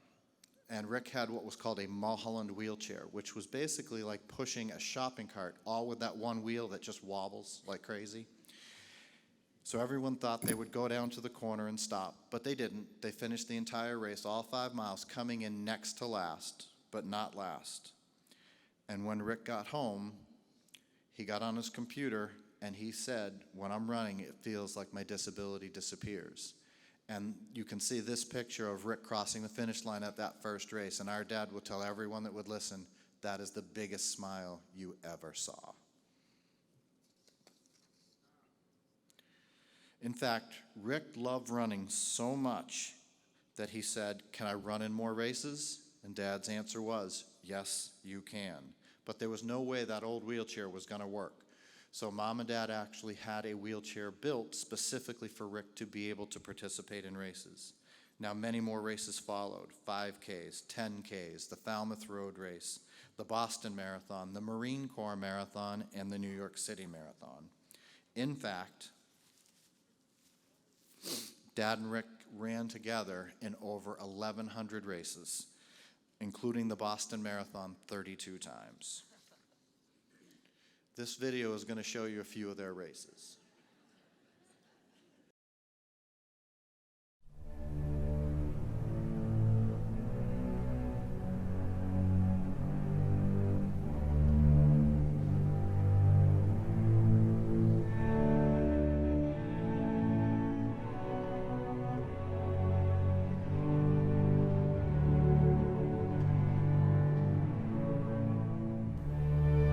and Rick had what was called a Mulholland wheelchair, which was basically like pushing a shopping cart, all with that one wheel that just wobbles like crazy. So everyone thought they would go down to the corner and stop, but they didn't. They finished the entire race, all 5 miles, coming in next to last, but not last. And when Rick got home, he got on his computer and he said, "When I'm running, it feels like my disability disappears." And you can see this picture of Rick crossing the finish line at that first race, and our dad would tell everyone that would listen, that is the biggest smile you ever saw. In fact, Rick loved running so much that he said, "Can I run in more races?" And Dad's answer was, "Yes, you can." But there was no way that old wheelchair was going to work. So Mom and Dad actually had a wheelchair built specifically for Rick to be able to participate in races. Now, many more races followed: 5Ks, 10Ks, the Falmouth Road Race, the Boston Marathon, the Marine Corps Marathon, and the New York City Marathon. In fact, Dad and Rick ran together in over 1,100 races, including the Boston Marathon 32 times. This video is going to show you a few of their races.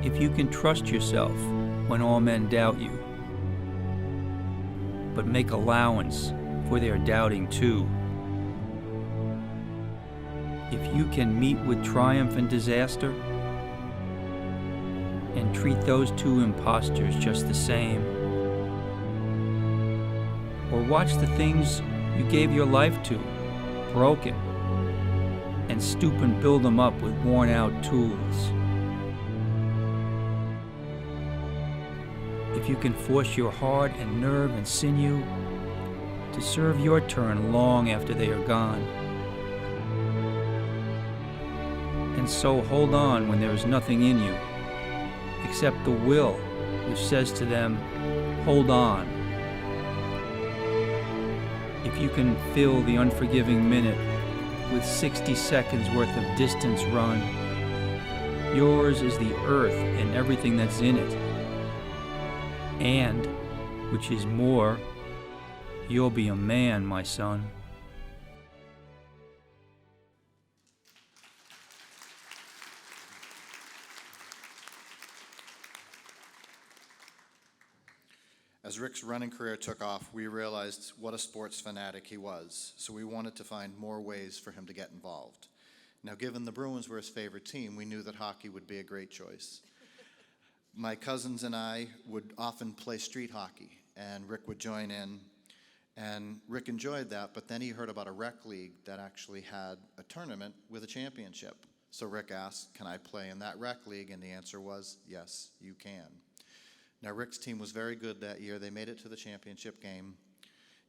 If you can trust yourself when all men doubt you, but make allowance for their doubting too. If you can meet with triumph and disaster, and treat those two impostors just the same, or watch the things you gave your life to broken, and stoop and build them up with worn-out tools. If you can force your heart and nerve and sinew to serve your turn long after they are gone, and so hold on when there is nothing in you except the will which says to them, hold on. If you can fill the unforgiving minute with 60 seconds worth of distance run, yours is the earth and everything that's in it. And, which is more, you'll be a man, my son. As Rick's running career took off, we realized what a sports fanatic he was, so we wanted to find more ways for him to get involved. Now, given the Bruins were his favorite team, we knew that hockey would be a great choice. My cousins and I would often play street hockey, and Rick would join in, and Rick enjoyed that, but then he heard about a rec league that actually had a tournament with a championship. So Rick asked, "Can I play in that rec league?" And the answer was, yes, you can. Now, Rick's team was very good that year. They made it to the championship game.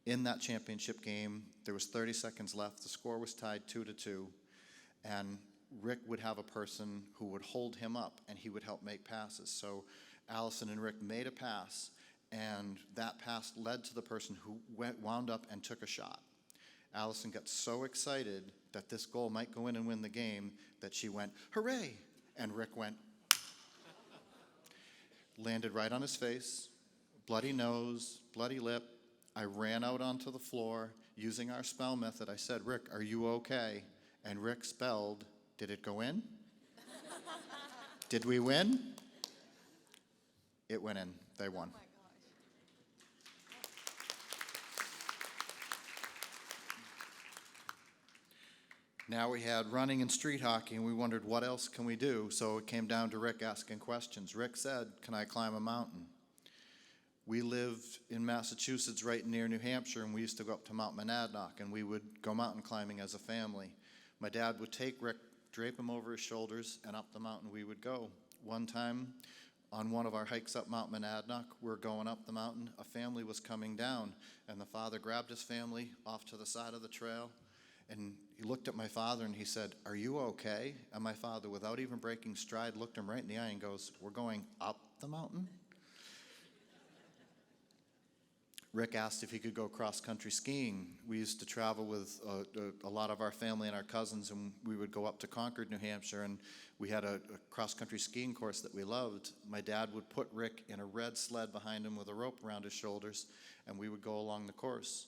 In that championship game, there was 30 seconds left. The score was tied 2-2, and Rick would have a person who would hold him up, and he would help make passes. So Allison and Rick made a pass, and that pass led to the person who wound up and took a shot. Allison got so excited that this goal might go in and win the game that she went, "Hooray!" And Rick went, landed right on his face, bloody nose, bloody lip. I ran out onto the floor using our spell method. I said, "Rick, are you okay?" And Rick spelled, "Did it go in? Did we win?" It went in. They won. Oh my gosh. Now we had running and street hockey, and we wondered, what else can we do? So it came down to Rick asking questions. Rick said, "Can I climb a mountain?" We lived in Massachusetts right near New Hampshire, and we used to go up to Mount Monadnock, and we would go mountain climbing as a family. My dad would take Rick, drape him over his shoulders, and up the mountain we would go. One time, on one of our hikes up Mount Monadnock. We're going up the mountain. A family was coming down, and the father grabbed his family off to the side of the trail, and he looked at my father and he said, "Are you okay?" And my father, without even breaking stride, looked him right in the eye and goes, "We're going up the mountain?" Rick asked if he could go cross-country skiing. We used to travel with a lot of our family and our cousins, and we would go up to Concord, New Hampshire, and we had a cross-country skiing course that we loved. My dad would put Rick in a red sled behind him with a rope around his shoulders, and we would go along the course.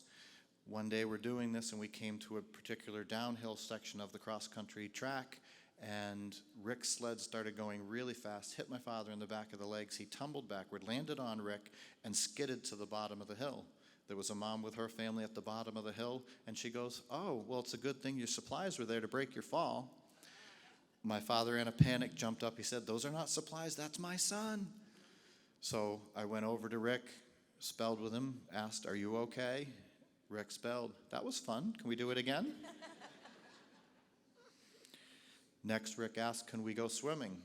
One day we're doing this, and we came to a particular downhill section of the cross-country track, and Rick's sled started going really fast, hit my father in the back of the legs. He tumbled backward, landed on Rick, and skidded to the bottom of the hill. There was a mom with her family at the bottom of the hill, and she goes, "Oh, well, it's a good thing your supplies were there to break your fall." My father, in a panic, jumped up. He said, "Those are not supplies, that's my son." So I went over to Rick, spelled with him, asked, "Are you okay?" Rick spelled. That was fun. Can we do it again? Next, Rick asked, "Can we go swimming?"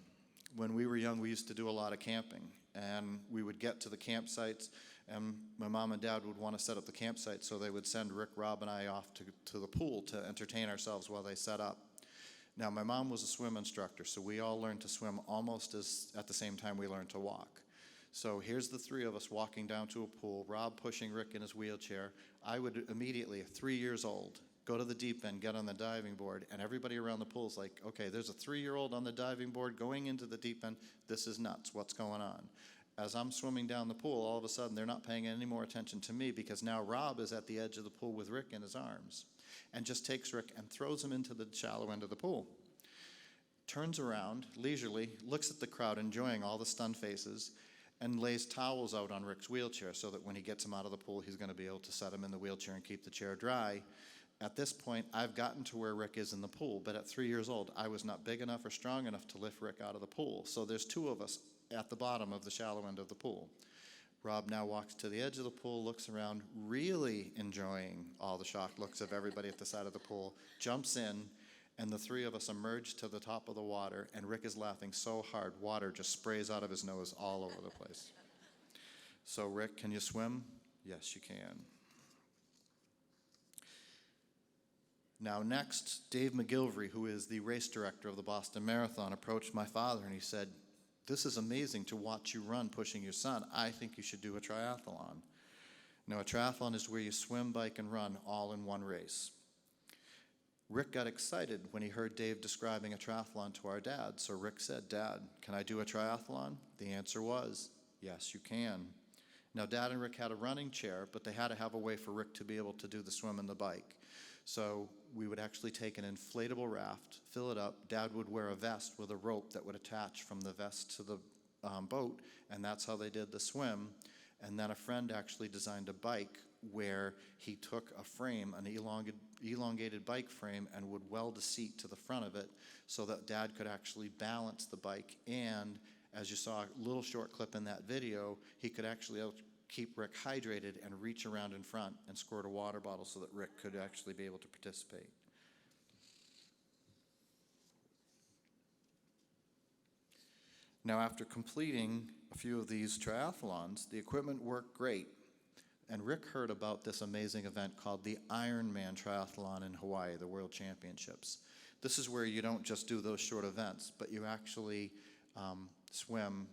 When we were young, we used to do a lot of camping, and we would get to the campsites, and my mom and dad would want to set up the campsite, so they would send Rick, Rob, and I off to the pool to entertain ourselves while they set up. Now, my mom was a swim instructor, so we all learned to swim almost at the same time we learned to walk. So here's the three of us walking down to a pool, Rob pushing Rick in his wheelchair. I would immediately, 3 years old, go to the deep end, get on the diving board, and everybody around the pool is like, "Okay, there's a 3-year-old on the diving board going into the deep end. This is nuts. What's going on?" As I'm swimming down the pool, all of a sudden they're not paying any more attention to me, because now Rob is at the edge of the pool with Rick in his arms and just takes Rick and throws him into the shallow end of the pool. Turns around leisurely, looks at the crowd enjoying all the stunned faces, and lays towels out on Rick's wheelchair so that when he gets him out of the pool, he's going to be able to set him in the wheelchair and keep the chair dry. At this point, I've gotten to where Rick is in the pool, but at 3 years old, I was not big enough or strong enough to lift Rick out of the pool. So there's two of us at the bottom of the shallow end of the pool. Rob now walks to the edge of the pool, looks around, really enjoying all the shocked looks of everybody at the side of the pool, jumps in, and the three of us emerge to the top of the water, and Rick is laughing so hard, water just sprays out of his nose all over the place. So, Rick, can you swim? Yes, you can. Now next, Dave McGilvery, who is the race director of the Boston Marathon, approached my father and he said, "This is amazing to watch you run pushing your son. I think you should do a triathlon." Now, a triathlon is where you swim, bike, and run all in one race. Rick got excited when he heard Dave describing a triathlon to our dad. So Rick said, "Dad, can I do a triathlon?" The answer was, "Yes, you can." Now, Dad and Rick had a running chair, but they had to have a way for Rick to be able to do the swim and the bike. So we would actually take an inflatable raft, fill it up. Dad would wear a vest with a rope that would attach from the vest to the boat, and that's how they did the swim. And then a friend actually designed a bike where he took a frame, an elongated bike frame, and would weld a seat to the front of it so that Dad could actually balance the bike. And as you saw a little short clip in that video, he could actually keep Rick hydrated and reach around in front and squirt a water bottle so that Rick could actually be able to participate. Now, after completing a few of these triathlons, the equipment worked great. And Rick heard about this amazing event called the Ironman Triathlon in Hawaii, the World Championships. This is where you don't just do those short events, but you actually swim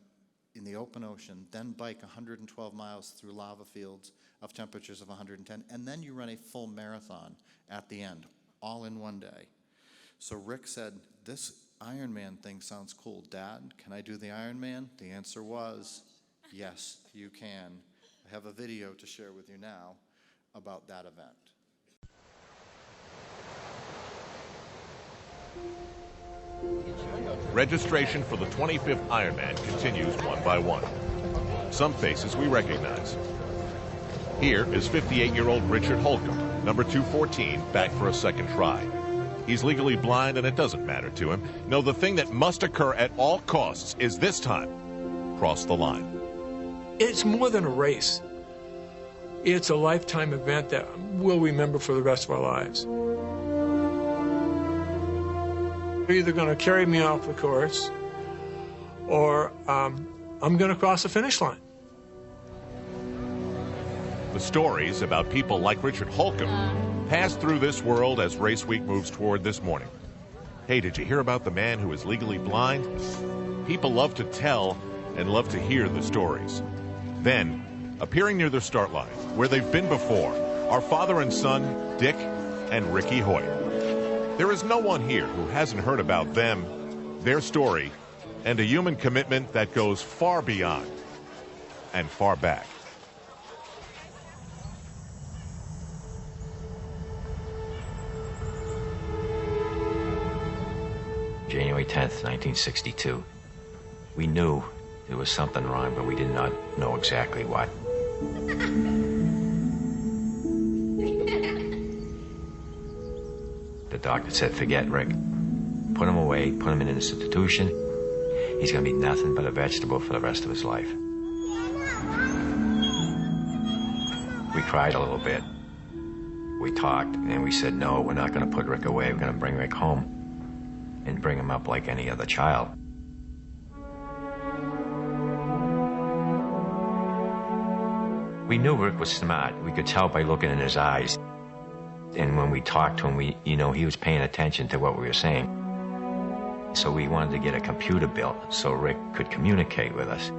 in the open ocean, then bike 112 miles through lava fields of temperatures of 110, and then you run a full marathon at the end, all in one day. So Rick said, "This Ironman thing sounds cool. Dad, can I do the Ironman?" The answer was, "Yes, you can." I have a video to share with you now about that event. Registration for the 25th Ironman continues one by one. Some faces we recognize. Here is 58-year-old Richard Holcomb, number 214, back for a second try. He's legally blind and it doesn't matter to him. No, the thing that must occur at all costs is this time, cross the line. It's more than a race. It's a lifetime event that we'll remember for the rest of our lives. They're either going to carry me off the course or I'm going to cross the finish line. The stories about people like Richard Holcomb pass through this world as race week moves toward this morning. Hey, did you hear about the man who is legally blind? People love to tell and love to hear the stories. Then, appearing near the start line, where they've been before, are father and son, Dick and Ricky Hoyt. There is no one here who hasn't heard about them, their story, and a human commitment that goes far beyond and far back. January 10th, 1962. We knew there was something wrong, but we did not know exactly what. The doctor said, forget Rick. Put him away, put him in an institution. He's going to be nothing but a vegetable for the rest of his life. We cried a little bit. We talked, and we said, no, we're not going to put Rick away. We're going to bring Rick home and bring him up like any other child. We knew Rick was smart. We could tell by looking in his eyes. And when we talked to him, he was paying attention to what we were saying. So we wanted to get a computer built so Rick could communicate with us.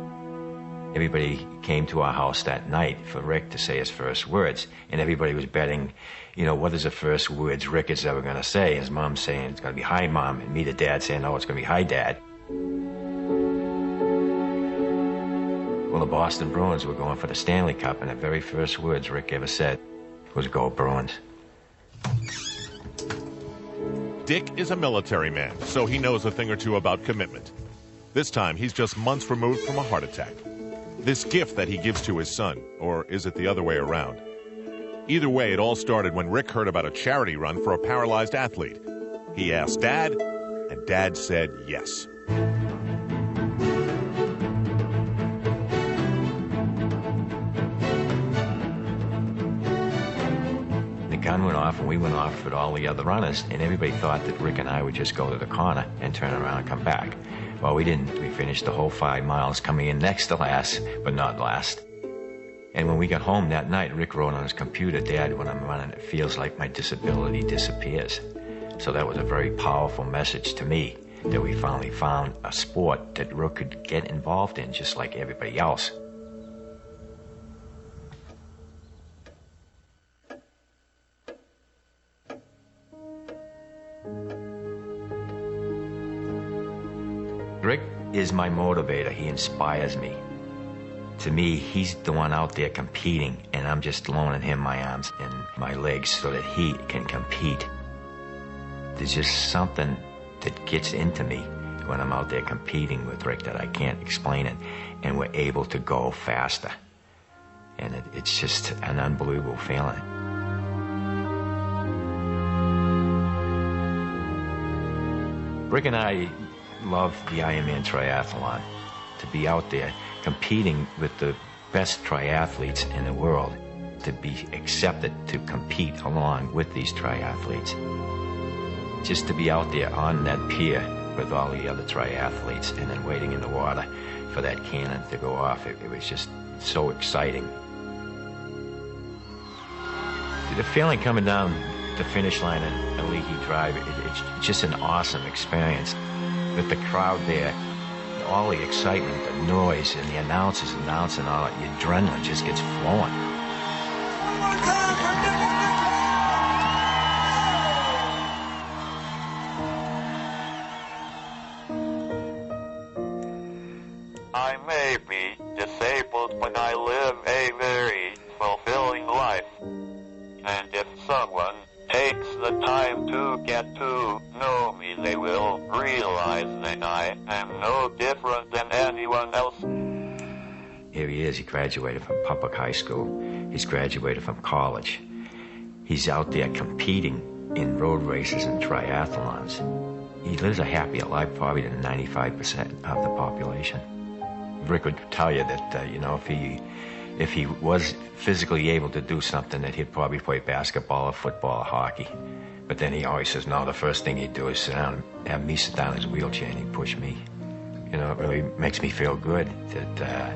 Everybody came to our house that night for Rick to say his first words. And everybody was betting, what is the first words Rick is ever going to say? His mom saying, it's going to be, hi, Mom. And me, the dad, saying, no, it's going to be, hi, Dad. Well, the Boston Bruins were going for the Stanley Cup, and the very first words Rick ever said was, go Bruins. Dick is a military man, so he knows a thing or two about commitment. This time, he's just months removed from a heart attack. This gift that he gives to his son, or is it the other way around? Either way, it all started when Rick heard about a charity run for a paralyzed athlete. He asked Dad, and Dad said yes. The gun went off, and we went off with all the other runners, and everybody thought that Rick and I would just go to the corner and turn around and come back. Well, we didn't. We finished the whole 5 miles, coming in next to last, but not last. And when we got home that night, Rick wrote on his computer, Dad, when I'm running, it feels like my disability disappears. So that was a very powerful message to me, that we finally found a sport that Rick could get involved in just like everybody else. Rick is my motivator. He inspires me. To me, he's the one out there competing, and I'm just loaning him my arms and my legs so that he can compete. There's just something that gets into me when I'm out there competing with Rick that I can't explain it, and we're able to go faster. And it's just an unbelievable feeling. Rick and I love the Ironman triathlon, to be out there competing with the best triathletes in the world, to be accepted to compete along with these triathletes. Just to be out there on that pier with all the other triathletes and then waiting in the water for that cannon to go off, it was just so exciting. The feeling coming down the finish line at Leahy Drive, it's just an awesome experience. With the crowd there, all the excitement, the noise, and the announcers announcing, all that, your adrenaline just gets flowing. I may be disabled, but I live a very fulfilling life. And if someone takes the time to get to know me, they will realize that I am no different than anyone else. Here he is. He graduated from public high school. He's graduated from college. He's out there competing in road races and triathlons. He lives a happier life probably than 95% of the population. Rick would tell you that, if he was physically able to do something, that he'd probably play basketball or football or hockey. But then he always says, no, the first thing he'd do is sit down, have me sit down in his wheelchair, and he'd push me. You know, it really makes me feel good that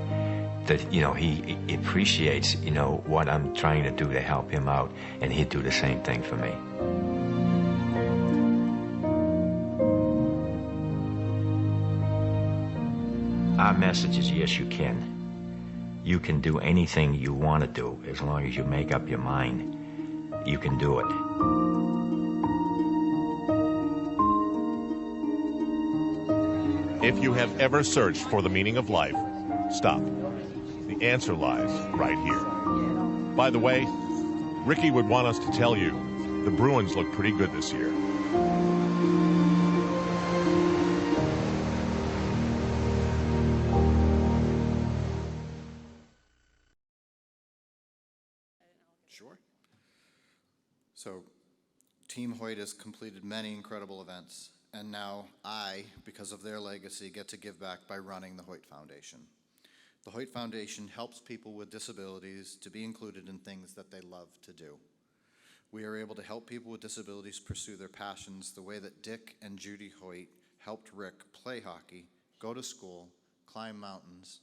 you know, he appreciates, you know, what I'm trying to do to help him out, and he'd do the same thing for me. Our message is, yes, you can. You can do anything you want to do as long as you make up your mind. You can do it. If you have ever searched for the meaning of life, stop. The answer lies right here. By the way, Ricky would want us to tell you the Bruins look pretty good this year. Sure. So, Team Hoyt has completed many incredible events, and now I, because of their legacy, get to give back by running the Hoyt Foundation. The Hoyt Foundation helps people with disabilities to be included in things that they love to do. We are able to help people with disabilities pursue their passions the way that Dick and Judy Hoyt helped Rick play hockey, go to school, climb mountains,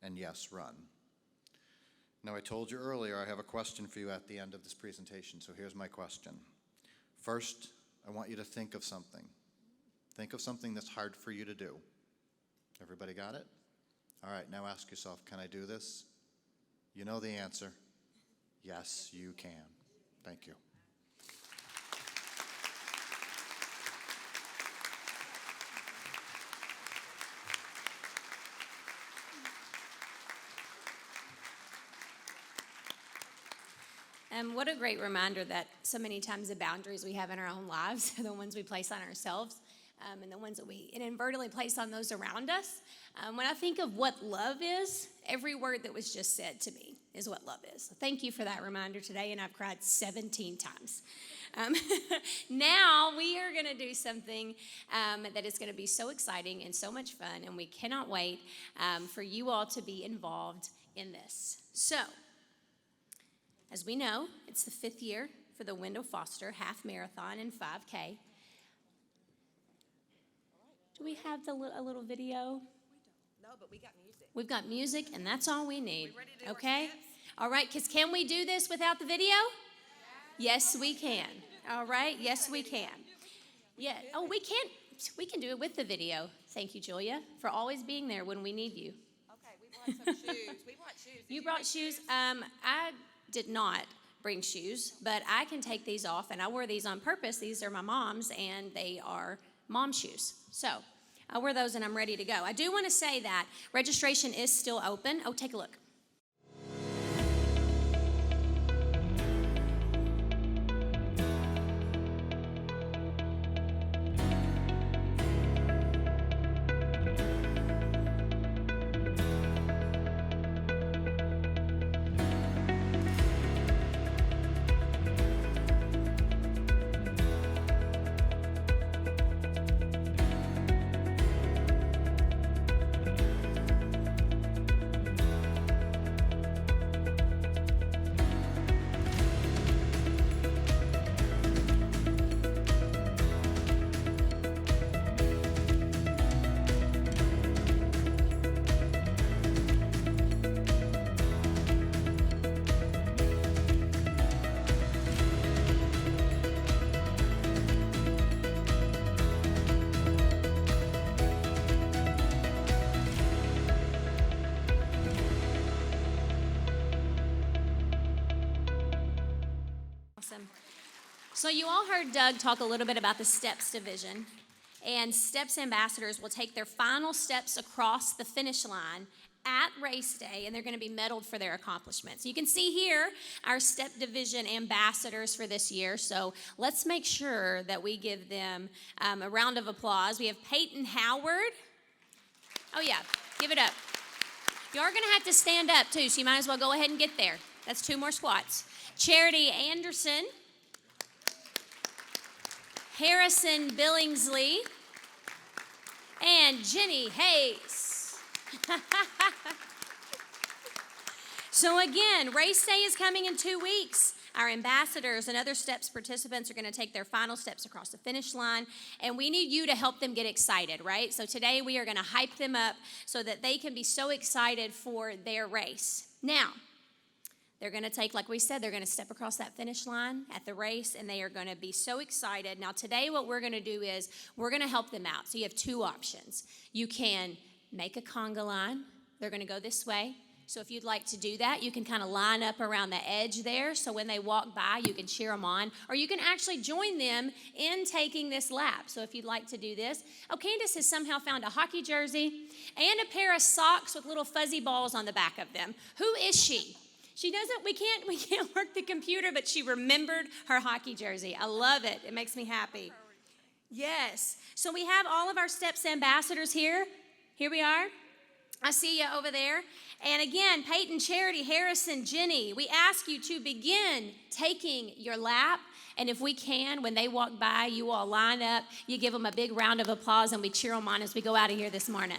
and yes, run. Now, I told you earlier I have a question for you at the end of this presentation, so here's my question. First, I want you to think of something. Think of something that's hard for you to do. Everybody got it? All right, now ask yourself, can I do this? You know the answer. Yes, you can. Thank you. What a great reminder that so many times the boundaries we have in our own lives are the ones we place on ourselves, and the ones that we inadvertently place on those around us. When I think of what love is, every word that was just said to me is what love is. So thank you for that reminder today, and I've cried 17 times. Now we are going to do something that is going to be so exciting and so much fun, and we cannot wait for you all to be involved in this. So, as we know, it's the 5th year for the Wendell Foster Half Marathon and 5K. Do we have a little video? No, but we got music. We've got music, and that's all we need. We ready to do our Okay? steps? All right, because can we do this without the video? Yes, we can. All right? Yes, we can. Yeah. Oh, we can. We can do it with the video. Thank you, Julia, for always being there when we need you. Okay, we brought some shoes. We brought shoes. Did You brought shoes. I did not bring shoes, but I can take these off, and I wore these on purpose. These are my mom's, and they are mom shoes. So I wear those, and I'm ready to go. I do want to say that registration is still open. Oh, take a look. Awesome. So you all heard Doug talk a little bit about the STEPS division, and STEPS ambassadors will take their final steps across the finish line at race day, and they're going to be medaled for their accomplishments. You can see here our STEP division ambassadors for this year, so let's make sure that we give them a round of applause. We have Peyton Howard. Oh yeah, give it up. You are going to have to stand up too, so you might as well go ahead and get there. That's 2 more squats. Charity Anderson, Harrison Billingsley, and Jenny Hayes. So again, race day is coming in 2 weeks. Our ambassadors and other STEPS participants are going to take their final steps across the finish line, and we need you to help them get excited, right? So today we are going to hype them up so that they can be so excited for their race. Now, they're going to take, like we said, they're going to step across that finish line at the race, and they are going to be so excited. Now, today what we're going to do is we're going to help them out. So you have two options. You can make a conga line. They're going to go this way. So if you'd like to do that, you can kind of line up around the edge there. So when they walk by, you can cheer them on. Or you can actually join them in taking this lap. So if you'd like to do this. Oh, Candace has somehow found a hockey jersey and a pair of socks with little fuzzy balls on the back of them. Who is she? She doesn't, we can't work the computer, but she remembered her hockey jersey. I love it. It makes me happy. Yes. So we have all of our STEPS ambassadors here. Here we are. I see you over there. And again, Peyton, Charity, Harrison, Jenny, we ask you to begin taking your lap. And if we can, when they walk by, you all line up, you give them a big round of applause, and we cheer them on as we go out of here this morning.